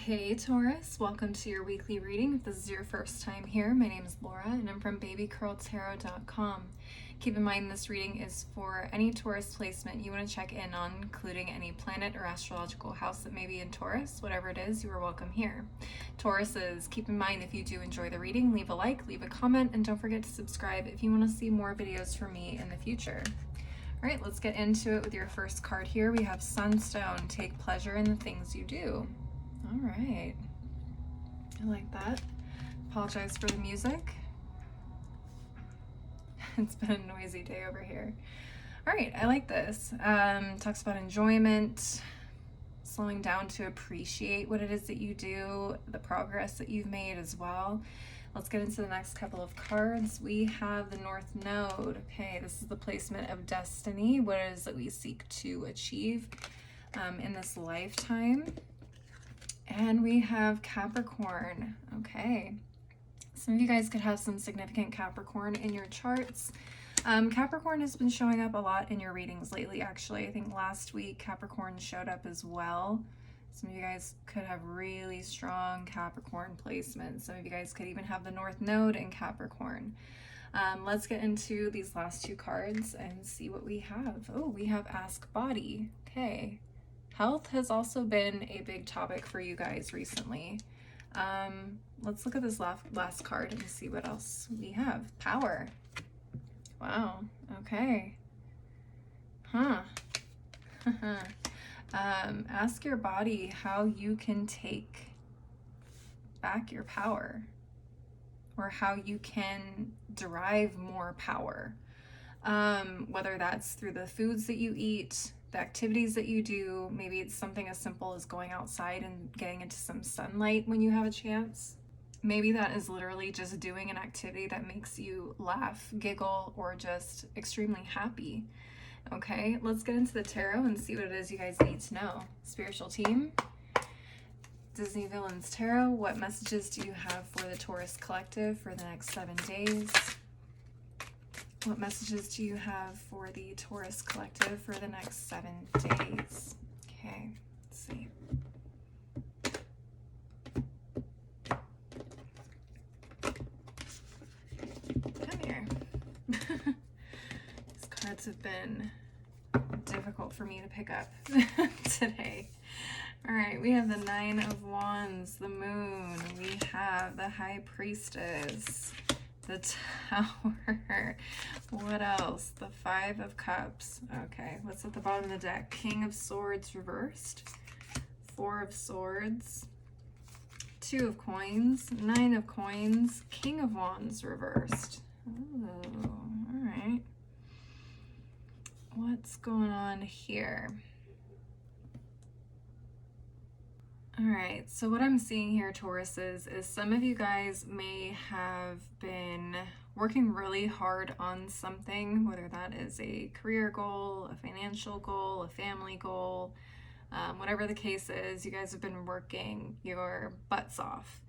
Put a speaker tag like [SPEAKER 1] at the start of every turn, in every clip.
[SPEAKER 1] Hey Taurus, welcome to your weekly reading. If this is your first time here, my name is Laura and I'm from babycurltarot.com. Keep in mind this reading is for any Taurus placement you want to check in on, including any planet or astrological house that may be in Taurus. Whatever it is, you are welcome here. Tauruses, keep in mind if you do enjoy the reading, leave a like, leave a comment, and don't forget to subscribe if you want to see more videos from me in the future. All right, let's get into it with your first card here. We have Sunstone. Take pleasure in the things you do. All right, I like that. Apologize for the music. It's been a noisy day over here. All right, I like this. Talks about enjoyment, slowing down to appreciate what it is that you do, the progress that you've made as well. Let's get into the next couple of cards. We have the North Node. Okay, this is the placement of destiny. What it is that we seek to achieve in this lifetime. And we have Capricorn. Okay. Some of you guys could have some significant Capricorn in your charts. Capricorn has been showing up a lot in your readings lately, actually. I think last week Capricorn showed up as well. Some of you guys could have really strong Capricorn placements. Some of you guys could even have the North Node in Capricorn. Let's get into these last two cards and see what we have. Oh, we have Ask Body. Okay. Health has also been a big topic for you guys recently. Let's look at this last card and see what else we have. Power. Wow. Okay. Huh. Ask your body how you can take back your power, or how you can derive more power. Whether that's through the foods that you eat, the activities that you do. Maybe it's something as simple as going outside and getting into some sunlight when you have a chance. Maybe that is literally just doing an activity that makes you laugh, giggle, or just extremely happy. Okay, let's get into the tarot and see what it is you guys need to know. Spiritual team, Disney Villains Tarot, what messages do you have for the Taurus collective for the next 7 days? What messages do you have for the Taurus collective for the next 7 days? Okay, let's see. Come here. These cards have been difficult for me to pick up today. All right, we have the Nine of Wands, the Moon. We have the High Priestess, the Tower. What else? The Five of Cups. Okay, what's at the bottom of the deck? King of Swords reversed, Four of Swords, Two of Coins, Nine of Coins, King of Wands reversed. Oh, all right. What's going on here? All right, so what I'm seeing here, Tauruses, is some of you guys may have been working really hard on something, whether that is a career goal, a financial goal, a family goal, whatever the case is. You guys have been working your butts off.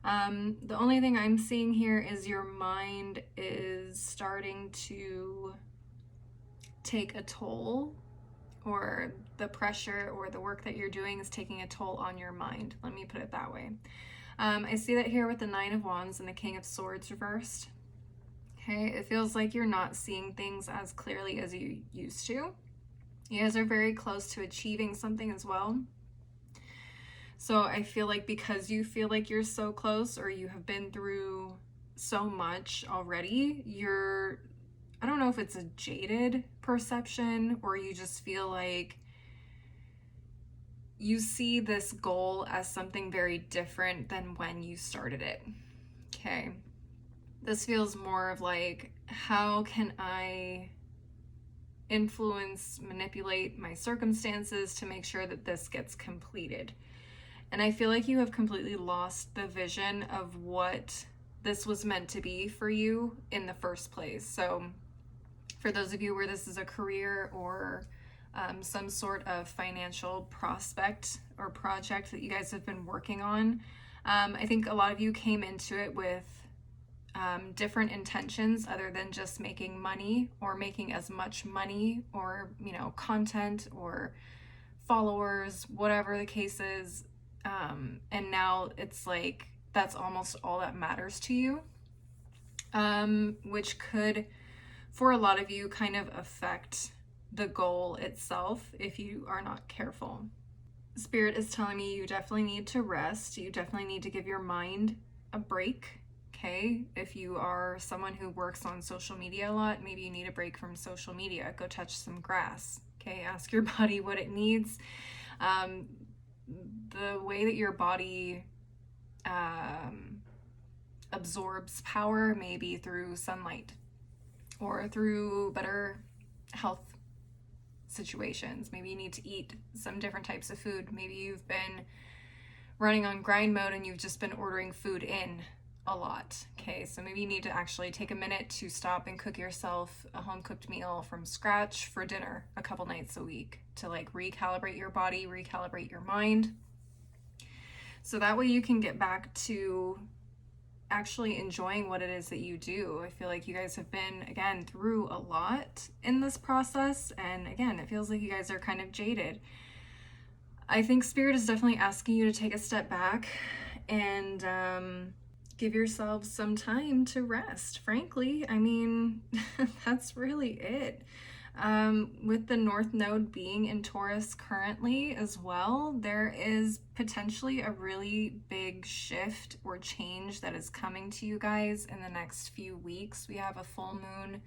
[SPEAKER 1] The only thing I'm seeing here is your mind is starting to take a toll, or the pressure or the work that you're doing is taking a toll on your mind. Let me put it that way. I see that here with the Nine of Wands and the King of Swords reversed. Okay, it feels like you're not seeing things as clearly as you used to. You guys are very close to achieving something as well. So I feel like because you feel like you're so close, or you have been through so much already, I don't know if it's a jaded perception, or you just feel like you see this goal as something very different than when you started it. Okay. This feels more of like, how can I influence, manipulate my circumstances to make sure that this gets completed? And I feel like you have completely lost the vision of what this was meant to be for you in the first place. So for those of you where this is a career or some sort of financial prospect or project that you guys have been working on, I think a lot of you came into it with different intentions other than just making money, or making as much money, or content or followers, whatever the case is. And now it's like that's almost all that matters to you, which could, for a lot of you, kind of affect the goal itself if you are not careful. Spirit is telling me you definitely need to rest. You definitely need to give your mind a break. Okay, if you are someone who works on social media a lot, maybe you need a break from social media. Go touch some grass. Okay, ask your body what it needs. The way that your body absorbs power may be through sunlight or through better health situations. Maybe you need to eat some different types of food. Maybe you've been running on grind mode and you've just been ordering food in a lot. Okay, so maybe you need to actually take a minute to stop and cook yourself a home cooked meal from scratch for dinner a couple nights a week to like recalibrate your body, recalibrate your mind. So that way you can get back to actually enjoying what it is that you do. I feel like you guys have been, again, through a lot in this process. And again, it feels like you guys are kind of jaded. I think Spirit is definitely asking you to take a step back and give yourselves some time to rest, frankly. I mean, that's really it. With the North Node being in Taurus currently as well, there is potentially a really big shift or change that is coming to you guys in the next few weeks. We have a full moon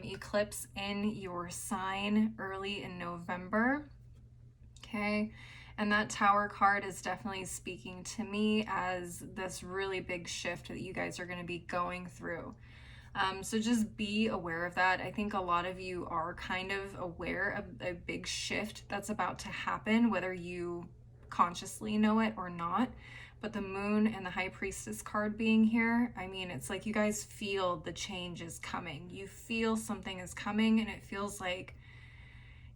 [SPEAKER 1] eclipse in your sign early in November. Okay, and that Tower card is definitely speaking to me as this really big shift that you guys are going to be going through. So just be aware of that. I think a lot of you are kind of aware of a big shift that's about to happen, whether you consciously know it or not. But the Moon and the High Priestess card being here, I mean, it's like you guys feel the change is coming. You feel something is coming, and it feels like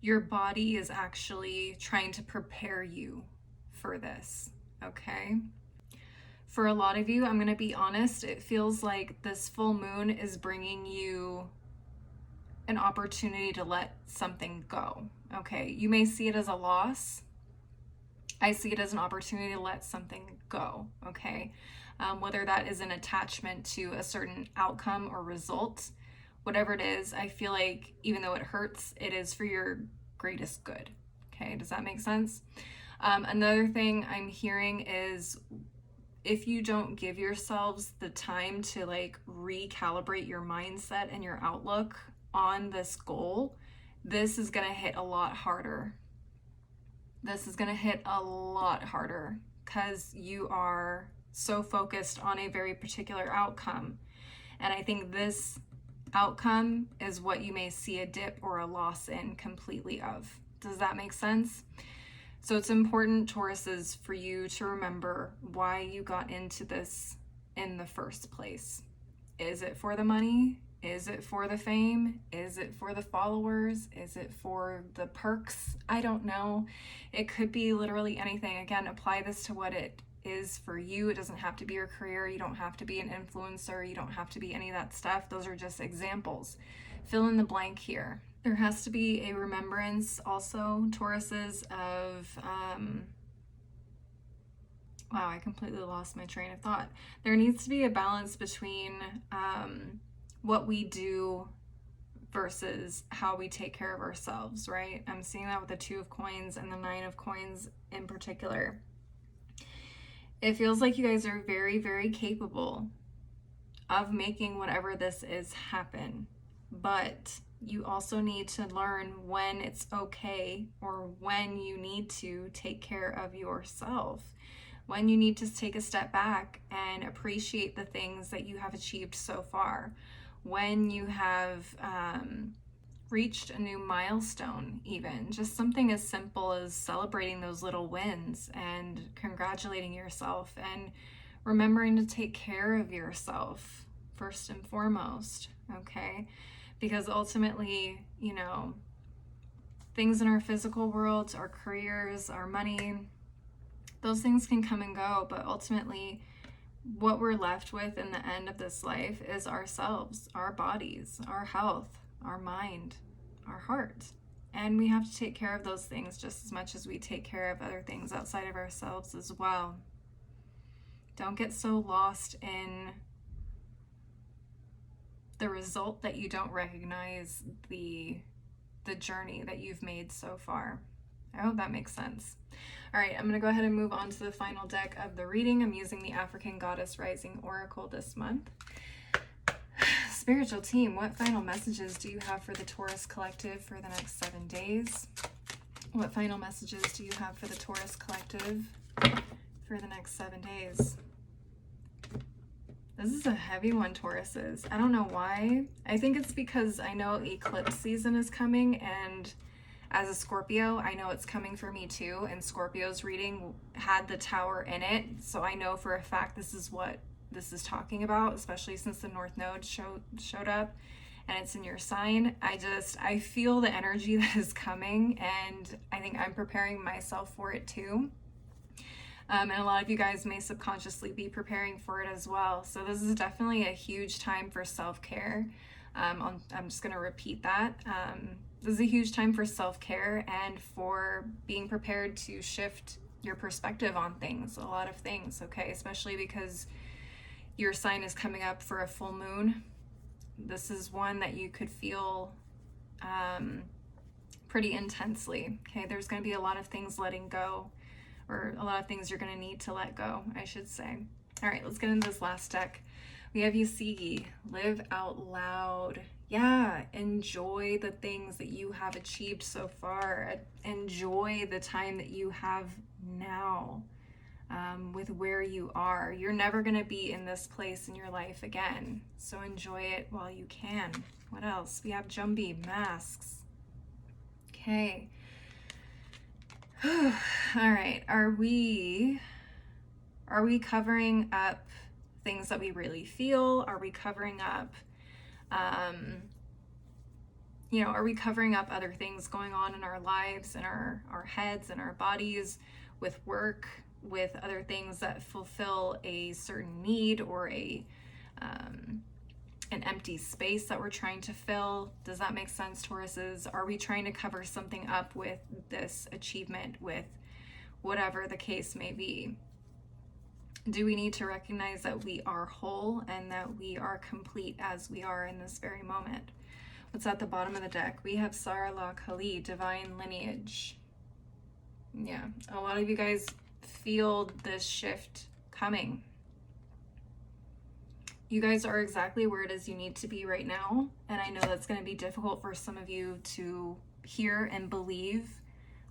[SPEAKER 1] your body is actually trying to prepare you for this, okay? For a lot of you, I'm going to be honest, it feels like this full moon is bringing you an opportunity to let something go, okay? You may see it as a loss. I see it as an opportunity to let something go, okay? Whether that is an attachment to a certain outcome or result, whatever it is, I feel like even though it hurts, it is for your greatest good, okay? Does that make sense? Another thing I'm hearing is if you don't give yourselves the time to like recalibrate your mindset and your outlook on this goal, this is going to hit a lot harder. This is going to hit a lot harder because you are so focused on a very particular outcome. And I think this outcome is what you may see a dip or a loss in completely of. Does that make sense? So it's important, Tauruses, for you to remember why you got into this in the first place. Is it for the money? Is it for the fame? Is it for the followers? Is it for the perks? I don't know. It could be literally anything. Again, apply this to what it is for you. It doesn't have to be your career. You don't have to be an influencer. You don't have to be any of that stuff. Those are just examples. Fill in the blank here. There has to be a remembrance also, Tauruses, of, wow, I completely lost my train of thought. There needs to be a balance between what we do versus how we take care of ourselves, right? I'm seeing that with the 2 of Coins and the 9 of Coins in particular. It feels like you guys are very, very capable of making whatever this is happen, but you also need to learn when it's okay or when you need to take care of yourself, when you need to take a step back and appreciate the things that you have achieved so far, when you have reached a new milestone, even just something as simple as celebrating those little wins and congratulating yourself and remembering to take care of yourself first and foremost, okay? Because ultimately, you know, things in our physical world, our careers, our money, those things can come and go, but ultimately what we're left with in the end of this life is ourselves, our bodies, our health, our mind, our heart. And we have to take care of those things just as much as we take care of other things outside of ourselves as well. Don't get so lost in the result that you don't recognize the journey that you've made so far. I hope that makes sense. All right, I'm going to go ahead and move on to the final deck of the reading. I'm using the African Goddess Rising Oracle this month. Spiritual team, what final messages do you have for the Taurus collective for the next 7 days? What final messages do you have for the Taurus collective for the next 7 days? This is a heavy one, Tauruses. I don't know why. I think it's because I know eclipse season is coming, and as a Scorpio, I know it's coming for me too, and Scorpio's reading had the Tower in it, so I know for a fact this is what this is talking about, especially since the North Node showed up and it's in your sign. I feel the energy that is coming, and I think I'm preparing myself for it too. And a lot of you guys may subconsciously be preparing for it as well. So this is definitely a huge time for self-care. I'm just going to repeat that. This is a huge time for self-care and for being prepared to shift your perspective on things, a lot of things, okay? Especially because your sign is coming up for a full moon. This is one that you could feel pretty intensely, okay? There's going to be a lot of things letting go, or a lot of things you're going to need to let go, I should say. All right, let's get into this last deck. We have Yusigi, live out loud. Yeah, enjoy the things that you have achieved so far. Enjoy the time that you have now with where you are. You're never going to be in this place in your life again, so enjoy it while you can. What else? We have Jumbi, masks. Okay. All right, are we covering up things that we really feel? Are we covering up are we covering up other things going on in our lives, in our heads and our bodies, with work, with other things that fulfill a certain need or an empty space that we're trying to fill? Does that make sense, Tauruses? Are we trying to cover something up with this achievement, with whatever the case may be? Do we need to recognize that we are whole and that we are complete as we are in this very moment? What's at the bottom of the deck? We have Sara La Kali, divine lineage. Yeah, a lot of you guys feel this shift coming. You guys are exactly where it is you need to be right now. And I know that's going to be difficult for some of you to hear and believe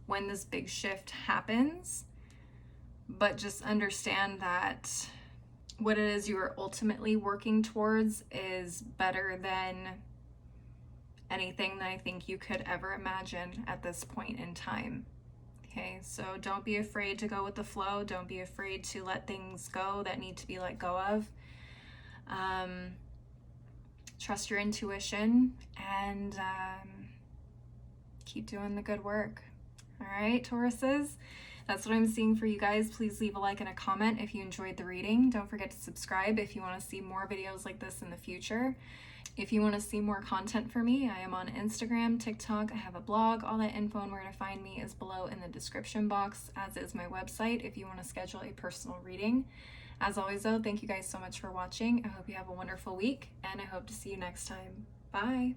[SPEAKER 1] when this big shift happens. But just understand that what it is you are ultimately working towards is better than anything that I think you could ever imagine at this point in time. Okay, so don't be afraid to go with the flow. Don't be afraid to let things go that need to be let go of. Trust your intuition and keep doing the good work. All right, Tauruses, that's what I'm seeing for you guys. Please leave a like and a comment if you enjoyed the reading. Don't forget to subscribe if you want to see more videos like this in the future. If you want to see more content from me, I am on Instagram, TikTok, I have a blog. All that info and where to find me is below in the description box, as is my website if you want to schedule a personal reading. As always though, thank you guys so much for watching. I hope you have a wonderful week, and I hope to see you next time. Bye!